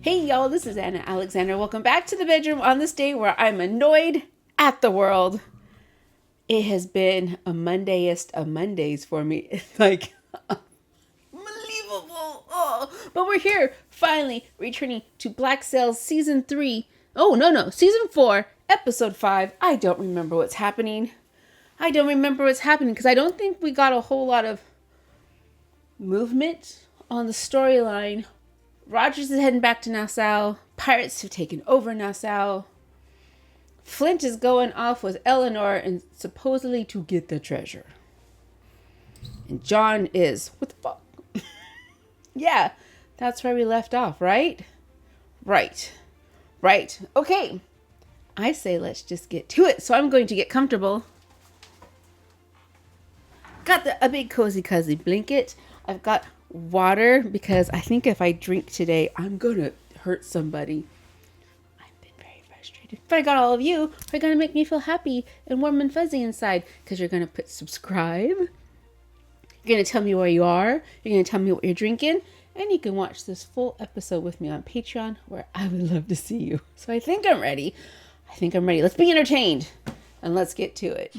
Hey y'all, this is Anna Alexander. Welcome back to the bedroom on this day where I'm annoyed at the world. It has been a Mondayest of Mondays for me. It's like unbelievable. Oh, but we're here, finally returning to Black Sails Season 3. Oh, no, Season 4, Episode 5. I don't remember what's happening. Because I don't think we got a whole lot of movement on the storyline. Rogers is heading back to Nassau. Pirates have taken over Nassau. Flint is going off with Eleanor and supposedly to get the treasure. And John is... What the fuck? Yeah, that's where we left off, right? Right. Okay. I say let's just get to it. So I'm going to get comfortable. Got a big cozy blanket. I've got water because I think if I drink today, I'm going to hurt somebody. I've been very frustrated. But I got all of you are going to make me feel happy and warm and fuzzy inside because you're going to put subscribe. You're going to tell me where you are. You're going to tell me what you're drinking. And you can watch this full episode with me on Patreon where I would love to see you. So I think I'm ready. Let's be entertained and let's get to it.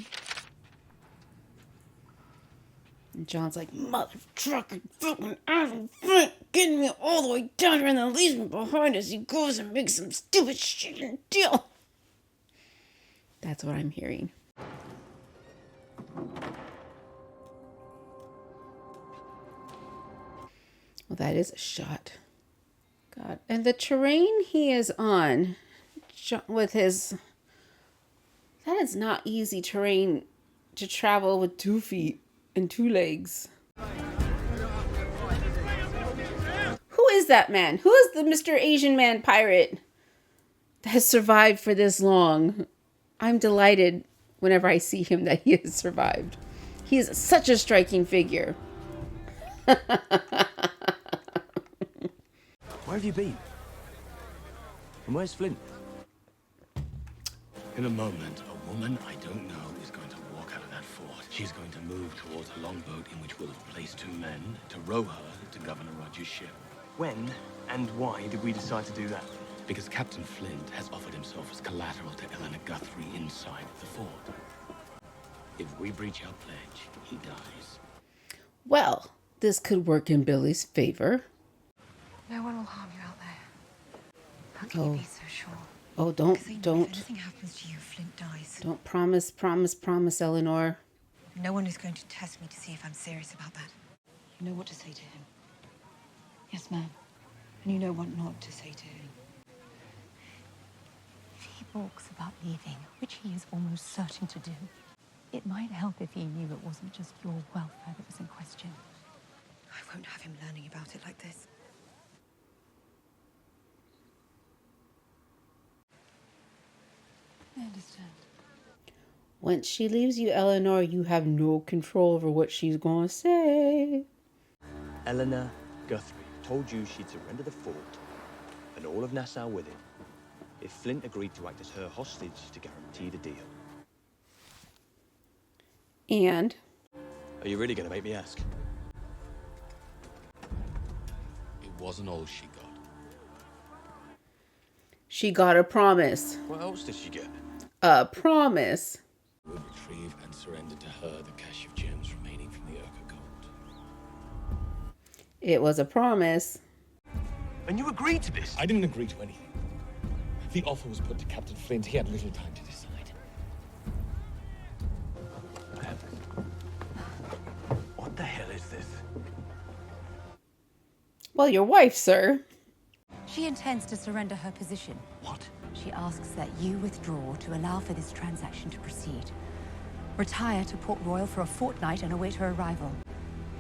And John's like, mother trucking fucking Adam Flint, getting me all the way down here and then leaves me behind as he goes and makes some stupid shit and deal. That's what I'm hearing. Well, that is a shot. God. And the terrain he is on with his... That is not easy terrain to travel with 2 feet. And 2 legs. Who is that man? Who is the Mr. Asian man pirate that has survived for this long? I'm delighted whenever I see him that he has survived. He is such a striking figure. Where have you been? And where's Flint? In a moment, a woman I don't know is going to walk out of that fort. She's going to move towards a longboat in which we'll have placed 2 men to row her to Governor Rogers' ship. When and why did we decide to do that? Because Captain Flint has offered himself as collateral to Eleanor Guthrie inside the fort. If we breach our pledge, he dies. Well, this could work in Billy's favor. No one will harm you out there. How can you be so sure? Oh, don't. If anything happens to you, Flint dies. Don't promise, Eleanor. No one is going to test me to see if I'm serious about that. You know what to say to him. Yes, ma'am. And you know what not to say to him. If he balks about leaving, which he is almost certain to do, it might help if he knew it wasn't just your welfare that was in question. I won't have him learning about it like this. I understand. Once she leaves you, Eleanor, you have no control over what she's going to say. Eleanor Guthrie told you she'd surrender the fort and all of Nassau with it if Flint agreed to act as her hostage to guarantee the deal. And? Are you really going to make me ask? It wasn't all she got. She got a promise. What else did she get? A promise. We'll retrieve and surrender to her the cache of gems remaining from the Urca gold. It was a promise. And you agreed to this? I didn't agree to anything. The offer was put to Captain Flint. He had little time to decide. What the hell is this? Well, your wife, sir. She intends to surrender her position. What? She asks that you withdraw to allow for this transaction to proceed. Retire to Port Royal for a fortnight and await her arrival.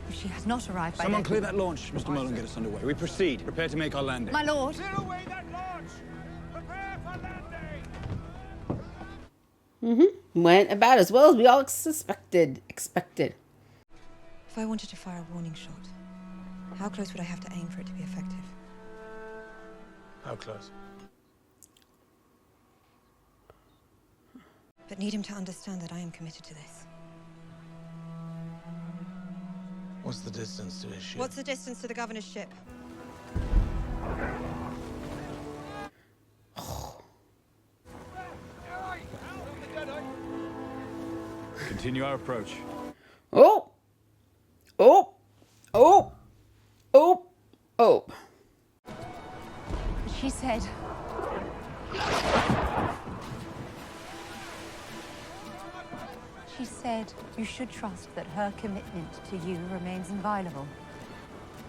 If she has not arrived by Someone then... clear that launch, Mr. Mullen, get us underway. We proceed. Prepare to make our landing. My lord! Clear away that launch! Prepare for Mm-hmm. landing! Went about as well as we all expected. If I wanted to fire a warning shot, how close would I have to aim for it to be effective? How close? But need him to understand that I am committed to this. What's the distance to his ship? What's the distance to the governor's ship? continue our approach. Oh! Oh! Oh! Oh! Oh! But she said... She said you should trust that her commitment to you remains inviolable.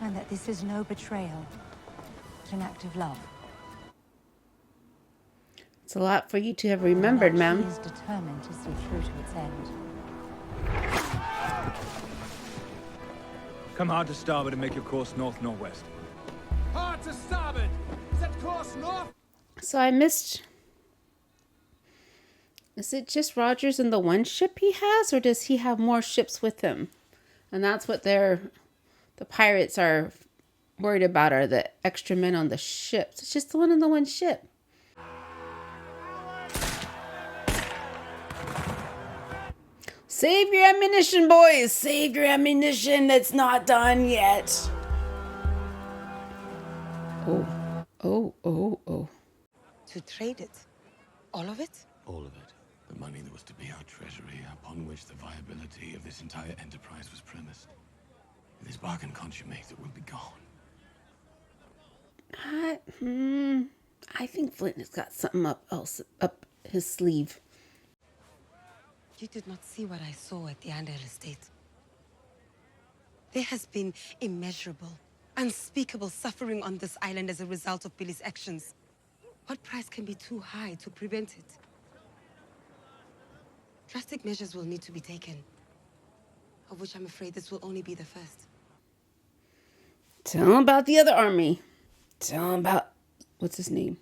And that this is no betrayal, but an act of love. It's a lot for you to have remembered, ma'am. She is determined to see through to its end. Come hard to starboard and make your course north-northwest. Hard to starboard! Set course north! So I missed... Is it just Rogers and the one ship he has? Or does he have more ships with him? And that's what the pirates are worried about, are the extra men on the ships. It's just the one on the one ship. Save your ammunition, boys! Save your ammunition! It's not done yet! Oh. Oh, oh, oh. To trade it? All of it? All of it. The money that was to be our treasury, upon which the viability of this entire enterprise was premised. If this bargain consummates, it will be gone. I think Flint has got something up his sleeve. You did not see what I saw at the Andale estate. There has been immeasurable, unspeakable suffering on this island as a result of Billy's actions. What price can be too high to prevent it? Drastic measures will need to be taken, of which I'm afraid this will only be the first. Tell him about the other army. Tell him about... What's his name?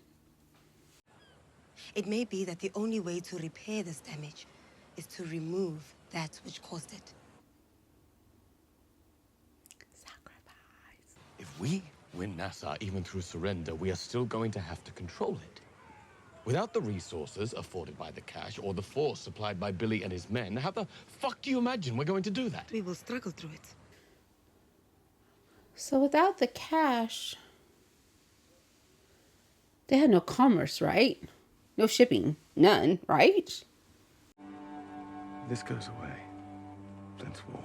It may be that the only way to repair this damage is to remove that which caused it. Sacrifice. If we win Nassau, even through surrender, we are still going to have to control it. Without the resources afforded by the cash or the force supplied by Billy and his men, how the fuck do you imagine we're going to do that? We will struggle through it. So without the cash, they had no commerce, right? No shipping. None, right? This goes away. Flint's war.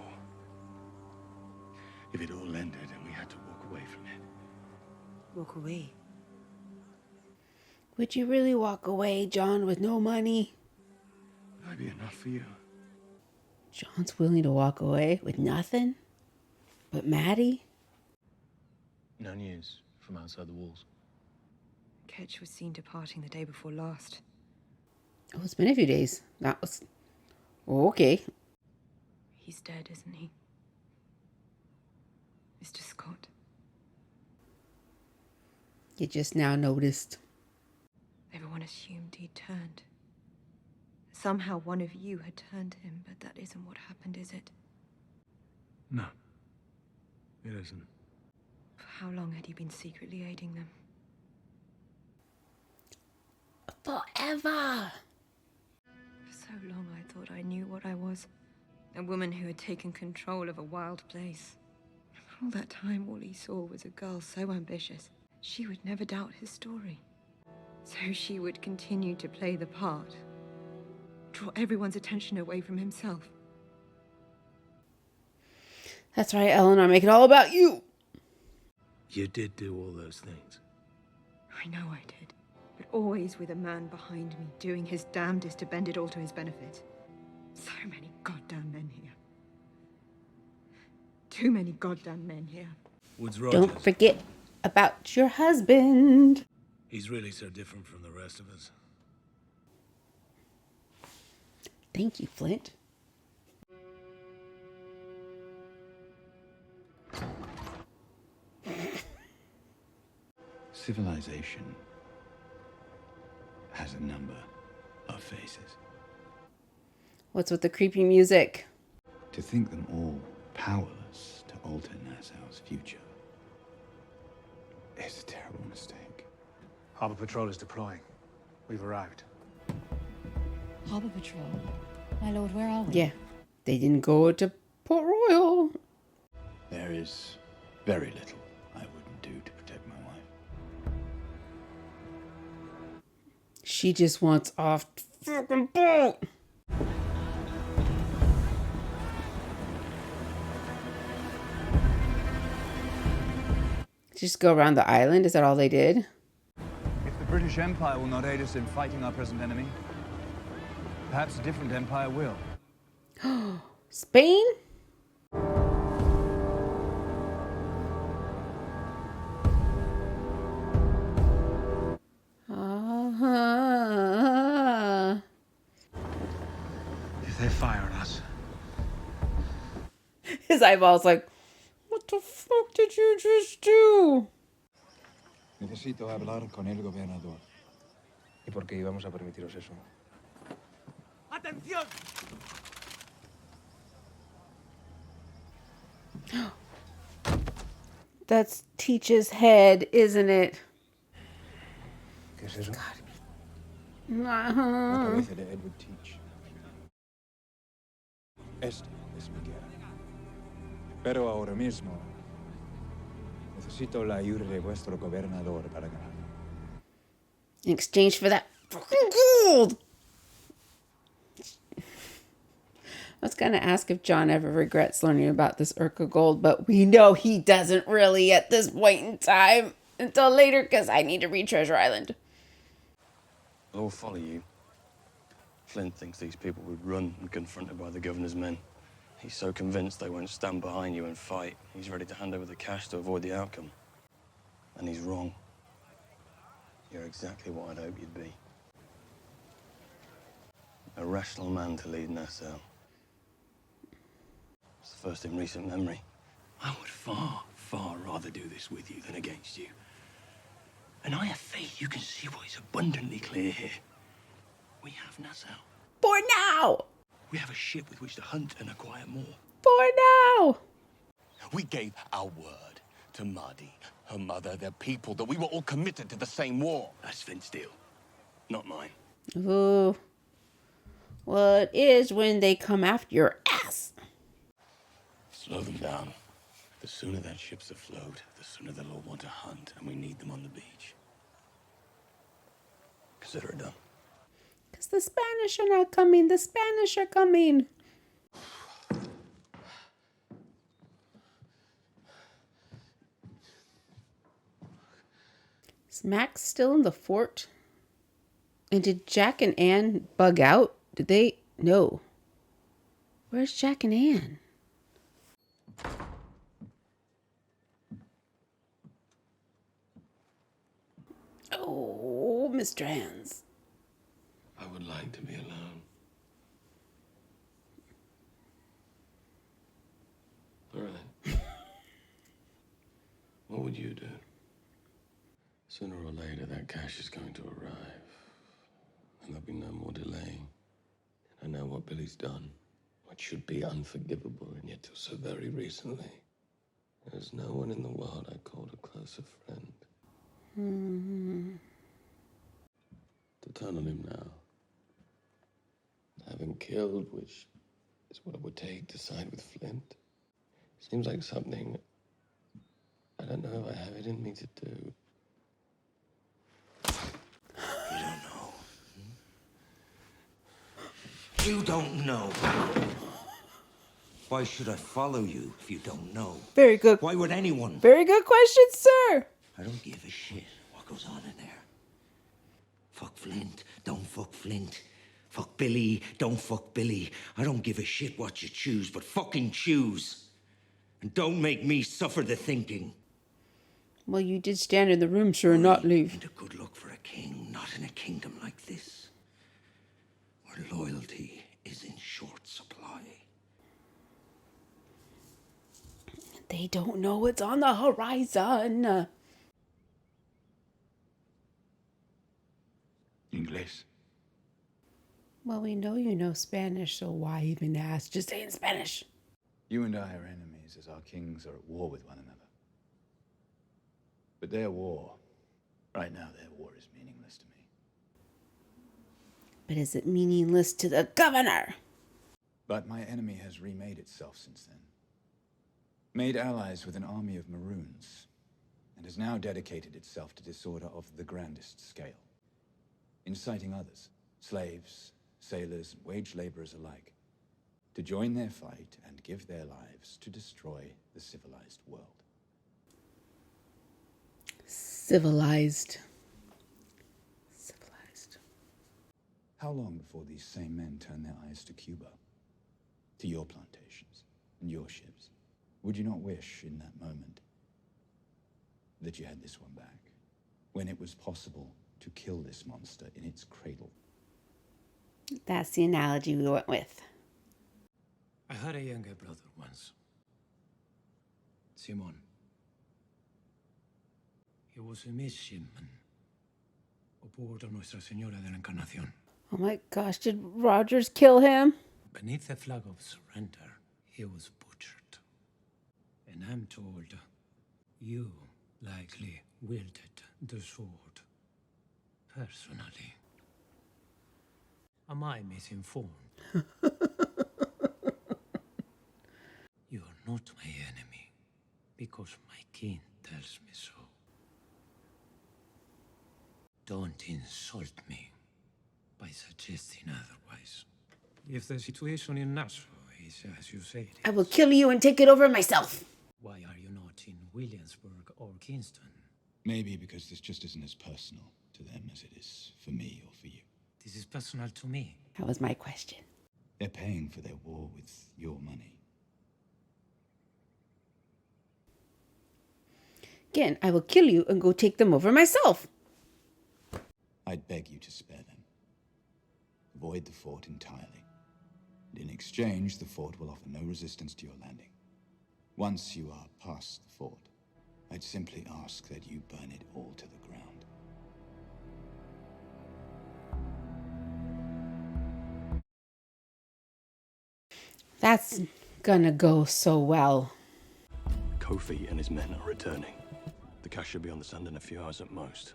If it all ended and we had to walk away from it. Walk away. Would you really walk away, John, with no money? Would that be enough for you? John's willing to walk away with nothing? But Maddie? No news from outside the walls. Ketch was seen departing the day before last. Oh, it's been a few days. That was... Oh, okay. He's dead, isn't he? Mr. Scott. You just now noticed. Everyone assumed he'd turned. Somehow one of you had turned him, but that isn't what happened, is it? No. It isn't. For how long had you been secretly aiding them? Forever! For so long I thought I knew what I was. A woman who had taken control of a wild place. For all that time, all he saw was a girl so ambitious, she would never doubt his story. So she would continue to play the part. Draw everyone's attention away from himself. That's right, Eleanor. Make it all about you. You did do all those things. I know I did. But always with a man behind me, doing his damnedest to bend it all to his benefit. So many goddamn men here. Too many goddamn men here. Woods Rogers. Don't forget about your husband. He's really so different from the rest of us. Thank you, Flint. Civilization has a number of faces. What's with the creepy music? To think them all powerless to alter Nassau's future is a terrible mistake. Harbor Patrol is deploying. We've arrived. Harbor Patrol? My lord, where are we? Yeah, they didn't go to Port Royal. There is very little I wouldn't do to protect my wife. She just wants off the fucking boat. Just go around the island? Is that all they did? If the British Empire will not aid us in fighting our present enemy, perhaps a different empire will. Spain? If they fire on us, His eyeballs like, what the fuck did you just do? Necesito hablar con el gobernador. ¿Y por qué íbamos a permitiros eso? ¡Atención! That's Teach's head, isn't it? ¿Qué es eso? Uh-huh. La cabeza de Edward Teach. Esta es mi guerra. Pero ahora mismo necesito la ayuda de vuestro gobernador para ganar. In exchange for that fucking gold. I was going to ask if John ever regrets learning about this Urka gold, but we know he doesn't really at this point in time until later because I need to read Treasure Island. I'll follow you. Flint thinks these people would run when confronted by the governor's men. He's so convinced they won't stand behind you and fight. He's ready to hand over the cash to avoid the outcome. And he's wrong. You're exactly what I'd hope you'd be. A rational man to lead Nassau. It's the first in recent memory. I would far, far rather do this with you than against you. And I have faith you can see what is abundantly clear here. We have Nassau. For now! We have a ship with which to hunt and acquire more. For now! We gave our word to Mardi, her mother, their people, that we were all committed to the same war. That's Flint's deal, not mine. Ooh. Well, it is when they come after your ass. Slow them down. The sooner that ship's afloat, the sooner they'll all want to hunt, and we need them on the beach. Consider it done. Because the Spanish are not coming. The Spanish are coming. Is Max still in the fort? And did Jack and Anne bug out? Did they? No. Where's Jack and Anne? Oh, Mr. Hands. I would like to be alone. All right. What would you do? Sooner or later, that cash is going to arrive. And there'll be no more delay. I know what Billy's done. What should be unforgivable, and yet till so very recently. There's no one in the world I called a closer friend. To turn on him now. Having killed, which is what it would take to side with Flint, seems like something I don't know if I have it in me to do. You don't know. You don't know. Why should I follow you if you don't know? Very good. Why would anyone? Very good question, sir. I don't give a shit what goes on in there. Fuck Flint, don't fuck Flint. Fuck Billy, don't fuck Billy. I don't give a shit what you choose, but fucking choose. And don't make me suffer the thinking. Well, you did stand in the room, sir, and not leave. And a good look for a king, not in a kingdom like this, where loyalty is in short supply. They don't know what's on the horizon. English. Well, we know you know Spanish, so why even ask? Just say in Spanish. You and I are enemies as our kings are at war with one another. But their war, right now their war is meaningless to me. But is it meaningless to the governor? But my enemy has remade itself since then. Made allies with an army of Maroons, and has now dedicated itself to disorder of the grandest scale. Inciting others, slaves, sailors, and wage laborers alike, to join their fight and give their lives to destroy the civilized world. Civilized. Civilized. How long before these same men turn their eyes to Cuba? To your plantations and your ships? Would you not wish in that moment that you had this one back? When it was possible to kill this monster in its cradle? That's the analogy we went with. I had a younger brother once. Simon. He was a midshipman aboard of Nuestra Señora de la Encarnación. Oh my gosh, did Rogers kill him? Beneath the flag of surrender, he was butchered. And I'm told you likely wielded the sword personally. Am I misinformed? You are not my enemy, because my king tells me so. Don't insult me by suggesting otherwise. If the situation in Nassau is as you say it is, I will kill you and take it over myself. why are you not in Williamsburg or Kingston? Maybe because this just isn't as personal to them as it is for me or for you. This is personal to me. That was my question. They're paying for their war with your money. Again, I will kill you and go take them over myself. I'd beg you to spare them. Avoid the fort entirely. And in exchange, the fort will offer no resistance to your landing. Once you are past the fort, I'd simply ask that you burn it all to the ground. That's gonna go so well. Kofi and his men are returning. The cash should be on the sand in a few hours at most.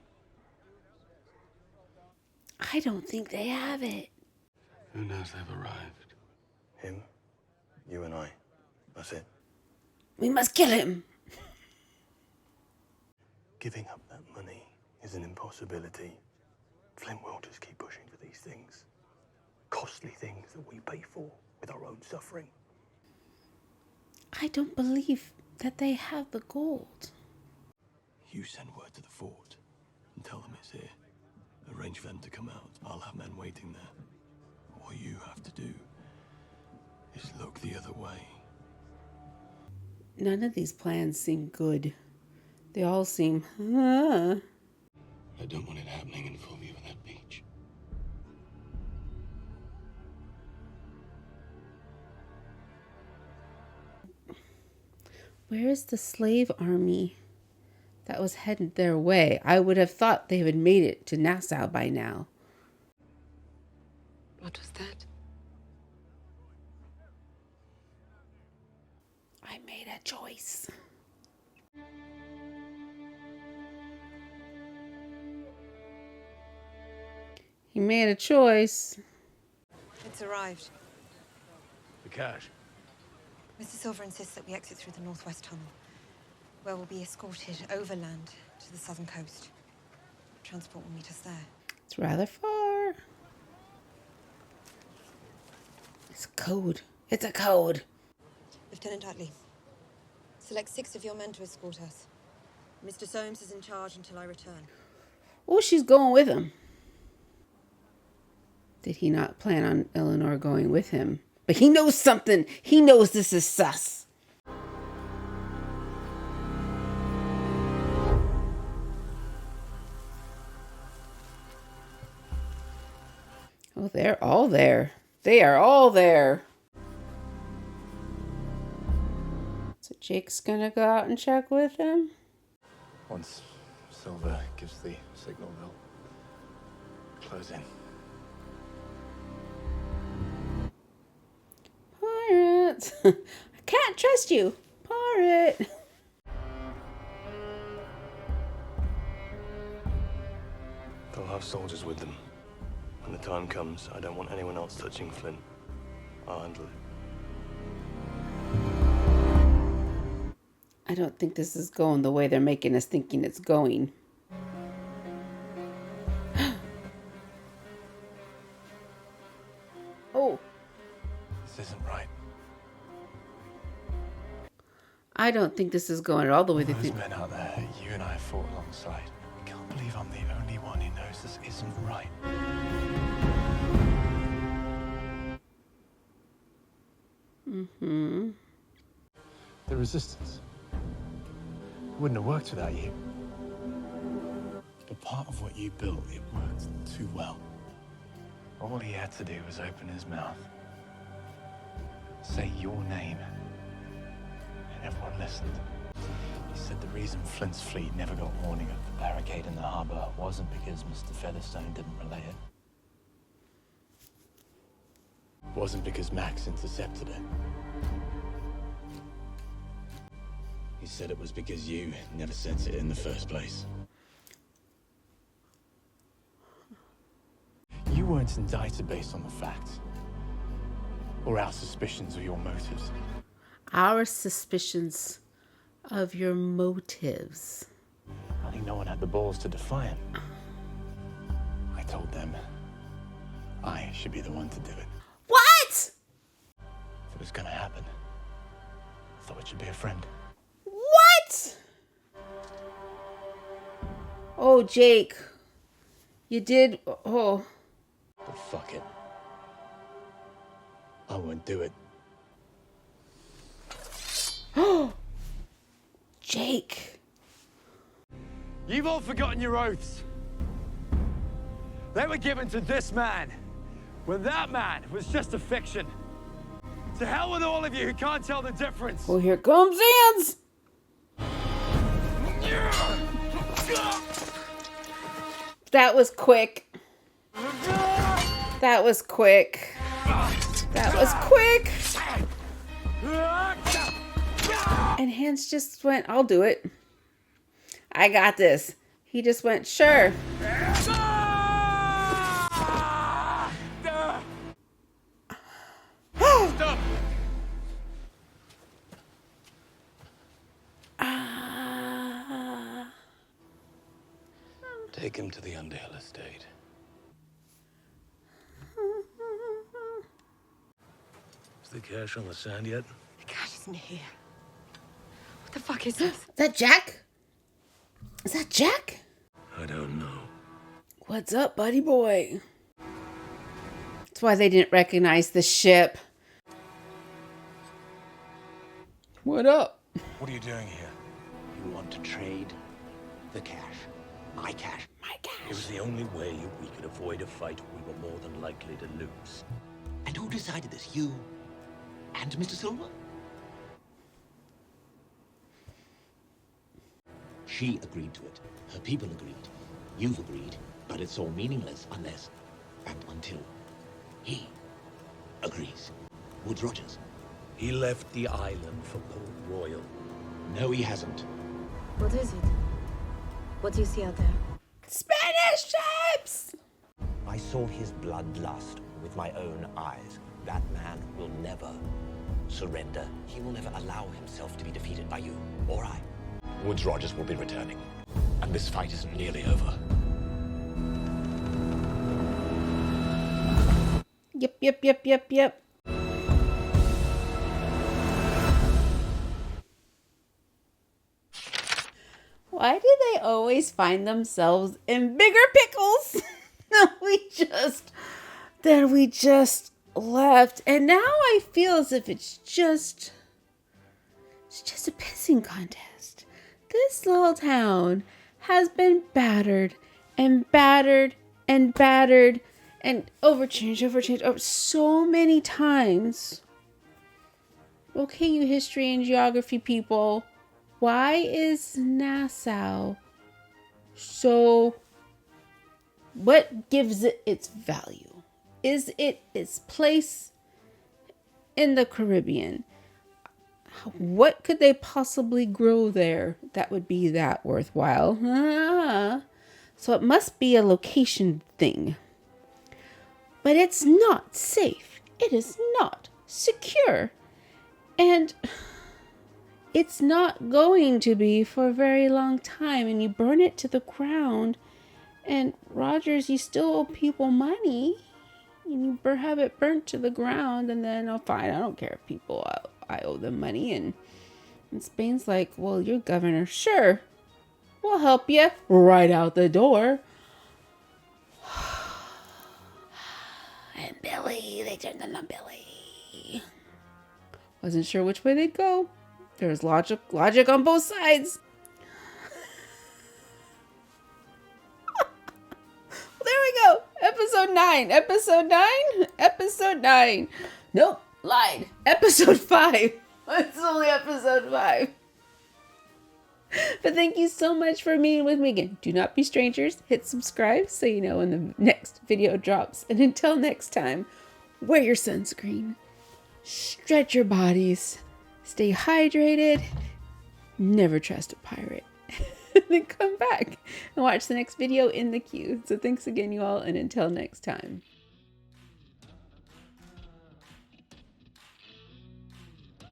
I don't think they have it. Who knows they've arrived? Him, you and I. That's it. We must kill him. Giving up that money is an impossibility. Flint will just keep pushing for these things. Costly things that we pay for with our own suffering. I don't believe that they have the gold. You send word to the fort and tell them it's here. Arrange for them to come out. I'll have men waiting there. All you have to do is look the other way. None of these plans seem good. They all seem, I don't want it happening in full view of that beach. Where is the slave army that was headed their way? I would have thought they had made it to Nassau by now. What was that? I made a choice. He made a choice. It's arrived. The cash. Mr. Silver insists that we exit through the northwest tunnel, where we'll be escorted overland to the southern coast. Transport will meet us there. It's rather far. It's a code. It's a code. Lieutenant Utley, select 6 of your men to escort us. Mr. Soames is in charge until I return. Oh, she's going with him. Did he not plan on Eleanor going with him? But he knows something. He knows this is sus. Oh, they're all there. They are all there. So Jake's gonna go out and check with him? Once Silver gives the signal, they'll close in. Pirates. I can't trust you. Pirate. They'll have soldiers with them. When the time comes, I don't want anyone else touching Flint. I'll handle it. I don't think this is going the way they're making us thinking it's going. Oh. This isn't right. I don't think this is going all the way to Those think. men out there, you and I have fought alongside. I can't believe I'm the only one who knows this isn't right. Mm-hmm. The resistance wouldn't have worked without you. But part of what you built, it worked too well. All he had to do was open his mouth, say your name, and everyone listened. He said the reason Flint's fleet never got warning of the barricade in the harbor wasn't because Mr. Featherstone didn't relay it. It wasn't because Max intercepted it. He said it was because you never sent it in the first place. You weren't indicted based on the facts, or our suspicions of your motives. Our suspicions of your motives. I think no one had the balls to defy him. I told them I should be the one to do it. What? If it was gonna happen, I thought it should be a friend. What? Oh, Jake. You did. Oh. But fuck it. I won't do it. Jake. You've all forgotten your oaths. They were given to this man, when that man was just a fiction. To hell with all of you who can't tell the difference. Well, here comes Ans. That was quick. That was quick. That was quick. And Hans just went, I'll do it. I got this. He just went, sure. Stop. Take him to the Underhill estate. Is the cash on the sand yet? The cash isn't here. What the fuck is this? Is that Jack? Is that Jack? I don't know. What's up, buddy boy? That's why they didn't recognize the ship. What up? What are you doing here? You want to trade the cash. My cash. My gosh. It was the only way we could avoid a fight we were more than likely to lose. And who decided this? You and Mr. Silver? She agreed to it. Her people agreed. You've agreed. But it's all meaningless unless and until he agrees. Woods Rogers. He left the island for Port Royal. No, he hasn't. What is it? What do you see out there? Spanish ships! I saw his bloodlust with my own eyes. That man will never surrender. He will never allow himself to be defeated by you or I. Woods Rogers will be returning, and this fight isn't nearly over. Yep. Why do they always find themselves in bigger pickles than we just left? And now I feel as if it's just a pissing contest. This little town has been battered and overchanged so many times. Okay, you history and geography people. Why is Nassau so... What gives it its value? Is it its place in the Caribbean? What could they possibly grow there that would be that worthwhile? So it must be a location thing. But it's not safe. It is not secure. And it's not going to be for a very long time. And you burn it to the ground. And Rogers, you still owe people money. And you have it burnt to the ground. And then, oh, fine, I don't care if people, I owe them money. And And Spain's like, well, you're governor. Sure, we'll help you. Right out the door. And Billy, they turned in on Billy. Wasn't sure which way they'd go. There was logic on both sides. There we go. Episode 9. Episode 9? Episode 9. Nope, lied. Episode 5. It's only episode 5. But thank you so much for being with me again. Do not be strangers. Hit subscribe so you know when the next video drops. And until next time, wear your sunscreen. Stretch your bodies. Stay hydrated. Never trust a pirate. And then come back and watch the next video in the queue. So thanks again, you all, and until next time.